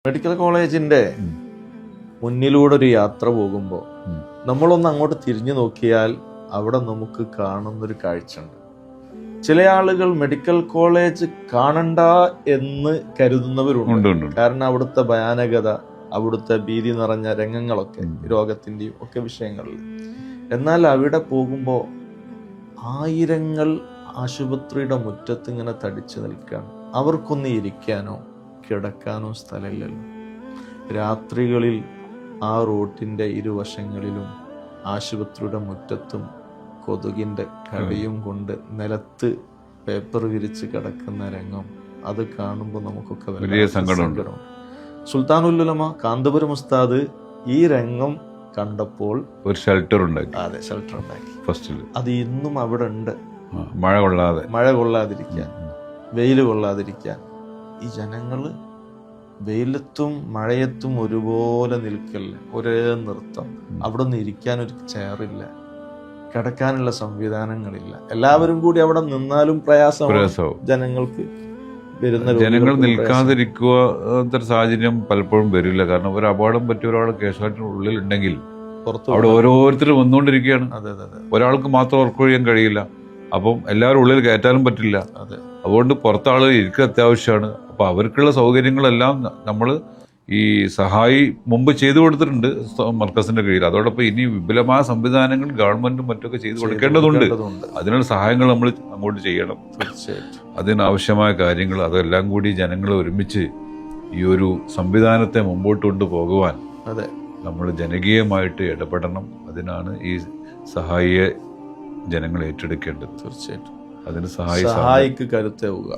Medical കോളേജിന്റെ മുന്നിലൂടെ ഒരു യാത്ര പോകുമ്പോൾ നമ്മളൊന്ന് അങ്ങോട്ട് തിരിഞ്ഞു നോക്കിയാൽ അവിടെ നമുക്ക് കാണുന്നൊരു കാഴ്ചയുണ്ട്. ചില ആളുകൾ മെഡിക്കൽ കോളേജ് കാണണ്ട എന്ന് കരുതുന്നവരുണ്ട്. കാരണം അവിടുത്തെ ഭയാനകത, അവിടുത്തെ ഭീതി നിറഞ്ഞ രംഗങ്ങളൊക്കെ, രോഗത്തിന്റെയും ഒക്കെ വിഷയങ്ങളിൽ. എന്നാൽ അവിടെ പോകുമ്പോൾ ആയിരങ്ങൾ ആശുപത്രിയുടെ മുറ്റത്ത് ഇങ്ങനെ തടിച്ചു നിൽക്കുകയാണ്. അവർക്കൊന്ന് ഇരിക്കാനോ കിടക്കാനോ സ്ഥലമില്ലല്ലോ. രാത്രികളിൽ ആ റോട്ടിൻ്റെ ഇരുവശങ്ങളിലും ആശുപത്രിയുടെ മുറ്റത്തും കൊതുകിൻ്റെ കടിയും കൊണ്ട് നിലത്ത് പേപ്പർ വിരിച്ച് കിടക്കുന്ന രംഗം അത് കാണുമ്പോൾ നമുക്കൊക്കെ വലിയ സങ്കടമുണ്ട്. സുൽത്താനുൽ ഉലമ കാന്തപുരം ഉസ്താദ് ഈ രംഗം കണ്ടപ്പോൾ ഒരു ഷെൽട്ടർ ഉണ്ടാക്കി. അതെ, ഷെൽട്ടർ ഉണ്ടാക്കി. ഫസ്റ്റിൽ അത് ഇന്നും അവിടെ ഉണ്ട്. മഴ കൊള്ളാതിരിക്കാൻ, വെയിൽ കൊള്ളാതിരിക്കാൻ. ഈ ജനങ്ങള് വെയിലത്തും മഴയത്തും ഒരുപോലെ നിൽക്കല്ലേ, ഒരേ നൃത്തം. അവിടെ നിന്ന് ഇരിക്കാൻ ഒരു ചെയറില്ല, കിടക്കാനുള്ള സംവിധാനങ്ങളില്ല. എല്ലാവരും കൂടി അവിടെ നിന്നാലും പ്രയാസവും ജനങ്ങൾക്ക്. ജനങ്ങൾ നിൽക്കാതിരിക്കുക സാഹചര്യം പലപ്പോഴും വരില്ല. കാരണം ഒരു അപകടം പറ്റിയ ഒരാൾ കേശവാറ്റിന് ഉള്ളിലുണ്ടെങ്കിൽ അവിടെ ഓരോരുത്തരും വന്നുകൊണ്ടിരിക്കുകയാണ്. ഒരാൾക്ക് മാത്രം ഉറക്കൊഴിയാൻ കഴിയില്ല. അപ്പം എല്ലാവരും ഉള്ളിൽ കയറ്റാനും പറ്റില്ല. അതുകൊണ്ട് പുറത്താളുകൾ ഇരിക്കുക അത്യാവശ്യമാണ്. അപ്പൊ അവർക്കുള്ള സൗകര്യങ്ങളെല്ലാം നമ്മൾ ഈ സഹായി മുമ്പ് ചെയ്തു കൊടുത്തിട്ടുണ്ട് മർക്കസിന്റെ കീഴിൽ. അതോടൊപ്പം ഇനി വിപുലമായ സംവിധാനങ്ങൾ ഗവൺമെന്റും മറ്റൊക്കെ ചെയ്തു കൊടുക്കേണ്ടതുണ്ട്. അതിനുള്ള സഹായങ്ങൾ നമ്മൾ അങ്ങോട്ട് ചെയ്യണം. അതിനാവശ്യമായ കാര്യങ്ങൾ അതെല്ലാം കൂടി ജനങ്ങൾ ഒരുമിച്ച് ഈ ഒരു സംവിധാനത്തെ മുമ്പോട്ട് കൊണ്ടുപോകുവാൻ നമ്മൾ ജനകീയമായിട്ട് ഇടപെടണം. അതിനാണ് ഈ സഹായിയെ ജനങ്ങൾ ഏറ്റെടുക്കേണ്ടത്. തീർച്ചയായിട്ടും അതിന് സഹായിക്ക് കരുത്താവുക.